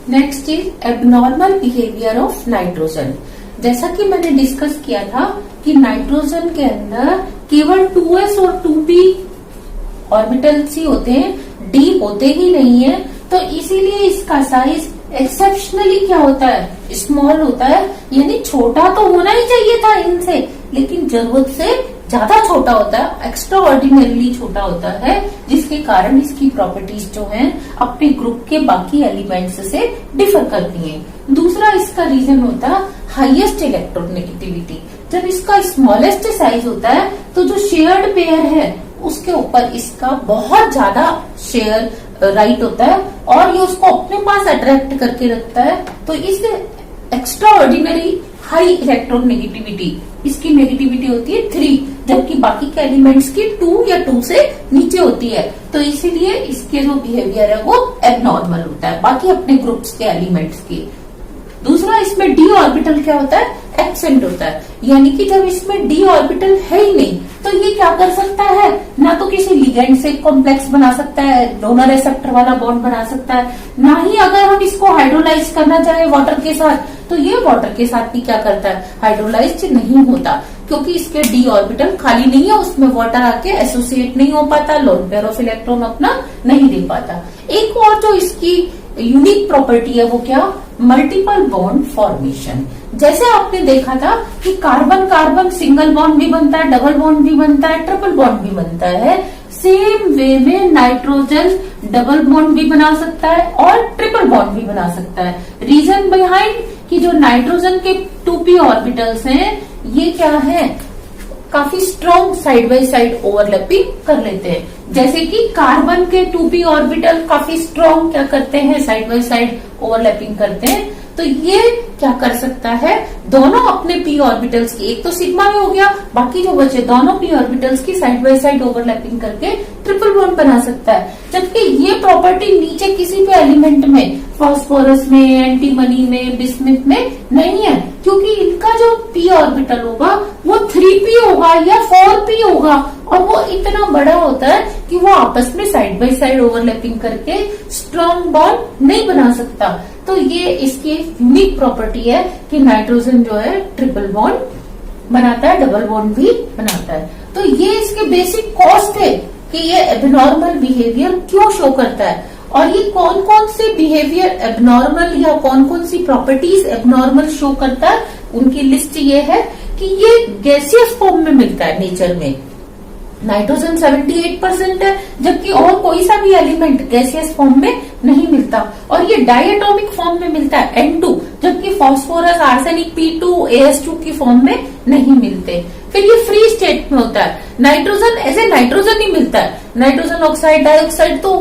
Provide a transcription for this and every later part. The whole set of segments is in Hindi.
Next is abnormal behaviour of nitrogen. जैसा कि मैंने डिस्कस किया था कि नाइट्रोजन के अंदर केवल 2s और 2p ऑर्बिटल्स ही होते हैं, d होते ही नहीं है, तो इसीलिए इसका साइज एक्सेप्शनली क्या होता है, स्मॉल होता है। यानी छोटा तो होना ही चाहिए था इनसे, लेकिन जरूरत से ज्यादा छोटा होता है, एक्स्ट्रा ऑर्डिनरीली छोटा होता है, जिसके कारण इसकी प्रॉपर्टीज जो हैं अपने ग्रुप के बाकी एलिमेंट्स से डिफर करती हैं। दूसरा इसका रीजन होता है हाईएस्ट इलेक्ट्रोनेगेटिविटी। जब इसका स्मॉलेस्ट साइज होता है तो जो शेयर्ड पेयर है उसके ऊपर इसका बहुत ज्यादा शेयर राइट होता है और ये उसको अपने पास अट्रैक्ट करके रखता है। तो इस एक्स्ट्रा ऑर्डिनरी हाई इलेक्ट्रोनेगेटिविटी, इसकी नेगेटिविटी होती है 3, जबकि बाकी के एलिमेंट्स की 2 या 2 से नीचे होती है। तो इसीलिए इसके जो बिहेवियर है वो एबनॉर्मल होता है बाकी अपने ग्रुप्स के एलिमेंट्स की। दूसरा, इसमें डी ऑर्बिटल क्या होता है, एब्सेंट होता है। यानी कि जब इसमें डी ऑर्बिटल है ही नहीं तो ये क्या कर सकता है, ना तो किसी लिगेंड से कॉम्प्लेक्स बना सकता है, डोनर रिसेप्टर वाला बॉन्ड बना सकता है, ना ही अगर हम इसको हाइड्रोलाइज करना चाहे वाटर के साथ तो ये वाटर के साथ भी क्या करता है, हाइड्रोलाइज नहीं होता, क्योंकि इसके डी ऑर्बिटल खाली नहीं है, उसमें वाटर आके एसोसिएट नहीं हो पाता, लोन पेयर ऑफ इलेक्ट्रॉन अपना नहीं दे पाता। एक और जो इसकी यूनिक प्रॉपर्टी है वो क्या, मल्टीपल बॉन्ड फॉर्मेशन। जैसे आपने देखा था कि कार्बन कार्बन सिंगल बॉन्ड भी बनता है, डबल बॉन्ड भी बनता है, ट्रिपल बॉन्ड भी बनता है। सेम वे में नाइट्रोजन डबल बॉन्ड भी बना सकता है और ट्रिपल बॉन्ड भी बना सकता है। रीजन बिहाइंड कि जो नाइट्रोजन के 2p ऑर्बिटल्स हैं ये क्या है, काफी strong side by side overlapping कर लेते हैं। जैसे कि कार्बन के 2p ऑर्बिटल काफी स्ट्रॉन्ग क्या करते हैं, साइड बाय साइड ओवरलैपिंग करते हैं। तो ये क्या कर सकता है, दोनों अपने p ऑर्बिटल्स की, एक तो सिग्मा में हो गया, बाकी जो बचे दोनों p ऑर्बिटल्स की साइड बाय साइड ओवरलैपिंग करके ट्रिपल बॉन्ड बना सकता है। जबकि ये प्रॉपर्टी नीचे किसी भी एलिमेंट में, फास्फोरस में, एंटीमनी में, बिस्मिथ में नहीं है, क्योंकि इनका जो p ऑर्बिटल होगा वो 3p होगा या 4p होगा और वो इतना बड़ा होता है कि वो आपस में साइड बाय साइड ओवरलैपिंग करके स्ट्रॉन्ग बॉन्ड नहीं बना सकता। तो ये इसकी यूनिक प्रॉपर्टी है कि नाइट्रोजन जो है ट्रिपल बॉन्ड बनाता है, डबल बॉन्ड भी बनाता है। तो ये इसके बेसिक कॉस्ट है कि ये एबनॉर्मल बिहेवियर क्यों शो करता है और ये कौन कौन से बिहेवियर एबनॉर्मल या कौन कौन सी प्रॉपर्टीज एबनॉर्मल शो करता है। उनकी लिस्ट ये है कि ये गैसियस फॉर्म में मिलता है नेचर में, नाइट्रोजन 78% है, जबकि और कोई सा भी एलिमेंट गैसियस फॉर्म में नहीं मिलता। और ये डायटोमिक फॉर्म में मिलता है N2, जबकि फास्फोरस, आर्सेनिक, P2, AS2 की फॉर्म में नहीं मिलते। फिर ये फ्री स्टेट में होता है, नाइट्रोजन एज ए नाइट्रोजन ही मिलता है। नाइट्रोजन ऑक्साइड, डाइऑक्साइड तो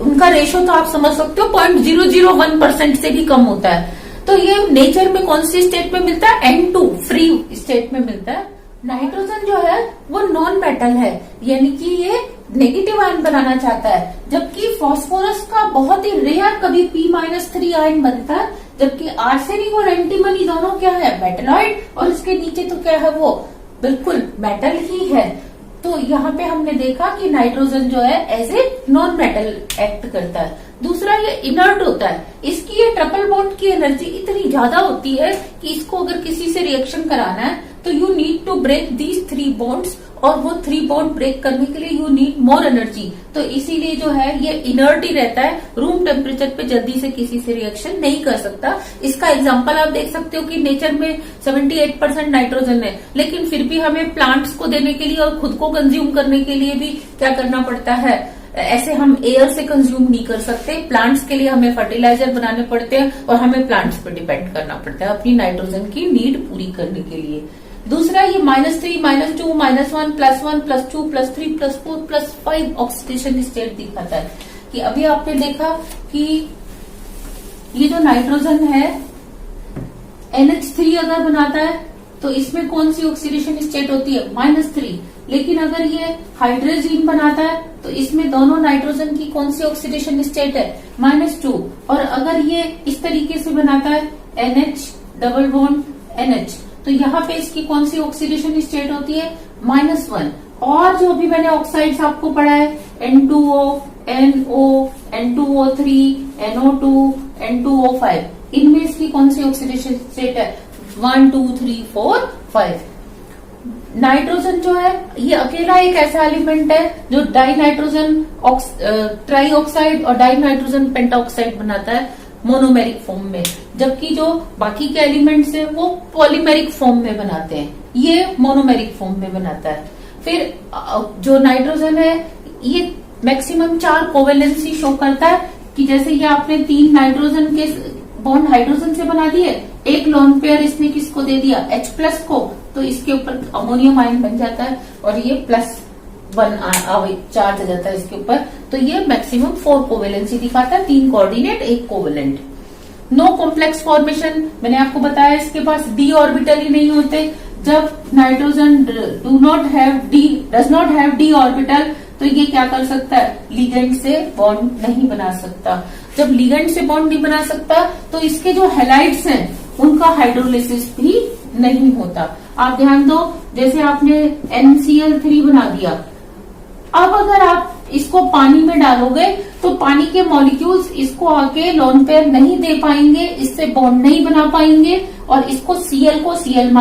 उनका रेशो तो आप समझ सकते हो 0.001% से भी कम होता है। तो ये नेचर में कौन सी स्टेट में मिलता है, N2 फ्री स्टेट में मिलता है। नाइट्रोजन जो है वो नॉन मेटल है, यानी कि ये नेगेटिव आयन बनाना चाहता है, जबकि फास्फोरस का बहुत ही रेयर कभी P-3 आयन बनता है, जबकि आर्सेनिक और एंटीमनी दोनों क्या है, मेटलॉइड, और इसके नीचे तो क्या है, वो बिल्कुल मेटल ही है। तो यहाँ पे हमने देखा कि नाइट्रोजन जो है as a non metal act करता है। दूसरा, ये इनर्ट होता है, इसकी ये ट्रिपल बॉन्ड की एनर्जी इतनी ज्यादा होती है कि इसको अगर किसी से रिएक्शन कराना है तो you need to break these 3 bonds, और वो 3 बॉन्ड ब्रेक करने के लिए यू नीड मोर एनर्जी। तो इसीलिए जो है ये इनर्ट ही रहता है, रूम टेम्परेचर पे जल्दी से किसी से रिएक्शन नहीं कर सकता। इसका एग्जांपल आप देख सकते हो कि नेचर में 78% नाइट्रोजन है, लेकिन फिर भी हमें प्लांट्स को देने के लिए और खुद को कंज्यूम करने के लिए भी क्या करना पड़ता है, ऐसे हम एयर से कंज्यूम नहीं कर सकते। प्लांट्स के लिए हमें फर्टिलाइजर बनाने पड़ते हैं और हमें प्लांट्स पर डिपेंड करना पड़ता है अपनी नाइट्रोजन की नीड पूरी करने के लिए। दूसरा, ये -3, -2, -1, +1, +2, +3, +4, +5 ऑक्सीडेशन स्टेट दिखाता है। कि अभी आपने देखा कि ये जो नाइट्रोजन है NH3 अगर बनाता है तो इसमें कौन सी ऑक्सीडेशन स्टेट होती है, -3। लेकिन अगर ये हाइड्रोजीन बनाता है तो इसमें दोनों नाइट्रोजन की कौन सी ऑक्सीडेशन स्टेट है, -2। और अगर ये इस तरीके से बनाता है NH डबल बॉन्ड NH, तो यहाँ पे इसकी कौन सी ऑक्सीडेशन स्टेट होती है, -1। और जो भी मैंने ऑक्साइड्स आपको पढ़ा है N2O, NO, N2O3, NO2, N2O5, इनमें इसकी कौन सी ऑक्सीडेशन स्टेट है? 1 2 3 4 5। नाइट्रोजन जो है ये अकेला एक ऐसा एलिमेंट है जो डाई नाइट्रोजन ट्राई ऑक्साइड और डाई नाइट्रोजन पेंटाऑक्साइड बनाता है मोनोमेरिक फॉर्म में, जबकि जो बाकी के एलिमेंट्स हैं वो पॉलीमेरिक फॉर्म में बनाते हैं, ये मोनोमेरिक फॉर्म में बनाता है। फिर जो नाइट्रोजन है ये मैक्सिमम 4 कोवेलेंसी शो करता है, कि जैसे ये आपने 3 नाइट्रोजन के बॉन्ड हाइड्रोजन से बना दिए, एक लोन पेयर इसने किसको दे दिया? H+ को, तो इसके ऊपर अमोनियम आयन बन जाता है और ये +1 चार्ज आ जाता है इसके ऊपर। तो ये मैक्सिमम 4 कोवेलेंसी दिखाता है, 3 coordinate 1 covalent. No complex formation, मैंने आपको बताया इसके पास d ऑर्बिटल ही नहीं होते। जब nitrogen does not have d orbital, तो ये क्या कर सकता है? लिगेंड से बॉन्ड नहीं बना सकता। जब लिगेंड से बॉन्ड नहीं बना सकता तो इसके जो हैलाइड्स हैं उनका हाइड्रोलिसिस भी नहीं होता। आप ध्यान दो, जैसे आपने NCl3 बना दिया, अब अगर आप इसको पानी में डालोगे तो पानी के मॉलिक्यूल्स इसको आके लोन पेयर नहीं दे पाएंगे, इससे बॉन्ड नहीं बना पाएंगे और इसको Cl को Cl-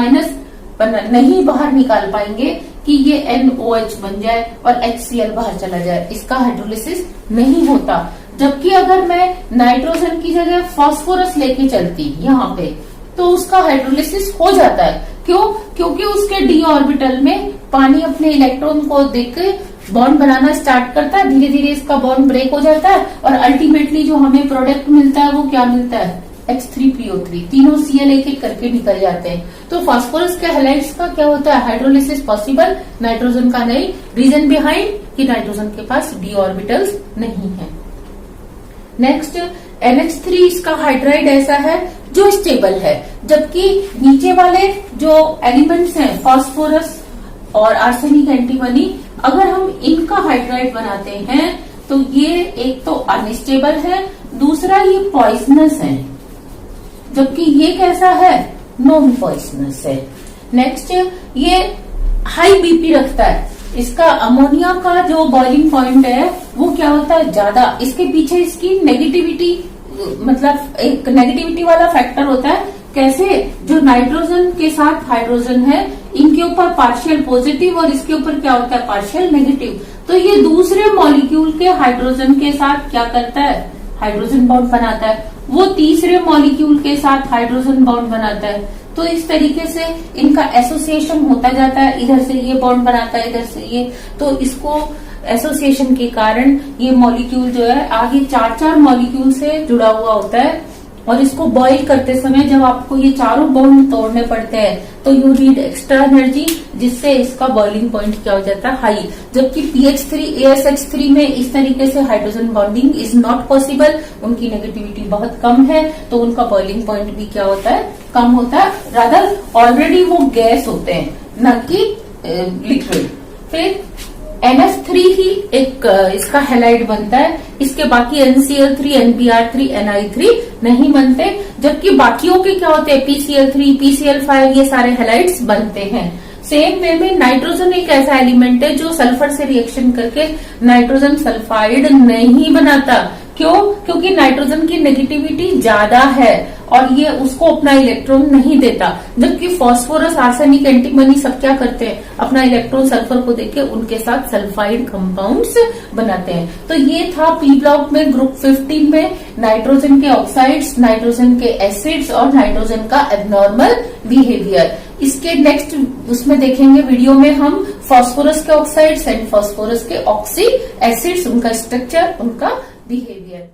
नहीं बाहर निकाल पाएंगे कि ये NOH बन जाए और HCl बाहर चला जाए, इसका हाइड्रोलिसिस नहीं होता। जबकि अगर मैं नाइट्रोजन की जगह फास्फोरस लेके चलती यहाँ पे, तो उसका हाइड्रोलिसिस हो जाता है। क्यों? क्योंकि उसके d ऑर्बिटल में पानी अपने इलेक्ट्रॉन को देके बॉन्ड बनाना स्टार्ट करता है, धीरे धीरे इसका बॉन्ड ब्रेक हो जाता है और अल्टीमेटली जो हमें प्रोडक्ट मिलता है वो क्या मिलता है? H3PO3, तीनों Cl एक करके निकल जाते हैं। तो फास्फोरस के हैलाइड्स का क्या होता है? हाइड्रोलिसिस पॉसिबल, नाइट्रोजन का नहीं। रीजन बिहाइंड कि नाइट्रोजन के पास d ऑर्बिटल्स नहीं है। नेक्स्ट NH3, इसका हाइड्राइड ऐसा है जो स्टेबल है, जबकि नीचे वाले जो एलिमेंट्स हैं फास्फोरस और आर्सेनिक एंटीमनी, अगर हम इनका हाइड्राइड बनाते हैं तो ये एक तो अनस्टेबल है, दूसरा ये पॉइजनस है, जबकि ये कैसा है? नॉन पॉइजनस है। नेक्स्ट, ये हाई बीपी रखता है, इसका अमोनिया का जो बॉइलिंग पॉइंट है वो क्या होता है? ज्यादा। इसके पीछे इसकी नेगेटिविटी, मतलब एक नेगेटिविटी वाला फैक्टर होता है। कैसे? जो नाइट्रोजन के साथ हाइड्रोजन है इनके ऊपर पार्शियल पॉजिटिव और इसके ऊपर क्या होता है? Partial negative. तो ये दूसरे मॉलिक्यूल के हाइड्रोजन के साथ क्या करता है? हाइड्रोजन बॉन्ड बनाता है, वो तीसरे मॉलिक्यूल के साथ हाइड्रोजन बॉन्ड बनाता है। तो इस तरीके से इनका एसोसिएशन होता जाता है, इधर से ये बॉन्ड बनाता है, इधर से ये, तो इसको एसोसिएशन के कारण ये मॉलिक्यूल जो है आगे 4 मॉलिक्यूल से जुड़ा हुआ होता है। और इसको बॉईल करते समय जब आपको ये चारों बॉन्ड तोड़ने पड़ते हैं तो यू नीड एक्स्ट्रा एनर्जी, जिससे इसका बॉइलिंग पॉइंट क्या हो जाता है? हाई। जबकि PH3ASH3 में इस तरीके से hydrogen bonding is not possible, उनकी नेगेटिविटी बहुत कम है, तो उनका बॉइलिंग पॉइंट भी क्या होता है? कम होता है। रादर ऑलरेडी वो गैस होते हैं, न कि लिक्विड। फिर NH3 ही एक इसका हैलाइड बनता है, इसके बाकी NCl3, NBr3, Ni3 नहीं बनते, जबकि बाकियों के क्या होते हैं? PCl3, PCl5, ये सारे हैलाइड्स बनते हैं। सेम वे में नाइट्रोजन एक ऐसा एलिमेंट है जो सल्फर से रिएक्शन करके नाइट्रोजन सल्फाइड नहीं बनाता। क्यों? क्योंकि नाइट्रोजन की नेगेटिविटी ज्यादा है और ये उसको अपना इलेक्ट्रॉन नहीं देता, जबकि फास्फोरस, आर्सेनिक एंटीमनी सब क्या करते हैं? अपना इलेक्ट्रॉन सल्फर को देके उनके साथ सल्फाइड कंपाउंड्स बनाते हैं। तो ये था पी ब्लॉक में ग्रुप 15 में नाइट्रोजन के ऑक्साइड्स, नाइट्रोजन के एसिड्स और नाइट्रोजन का एब्नॉर्मल बिहेवियर। इसके नेक्स्ट उसमें देखेंगे वीडियो में हम फास्फोरस के ऑक्साइड्स एंड फास्फोरस के ऑक्सी एसिड्स, उनका स्ट्रक्चर, उनका बिहेवियर।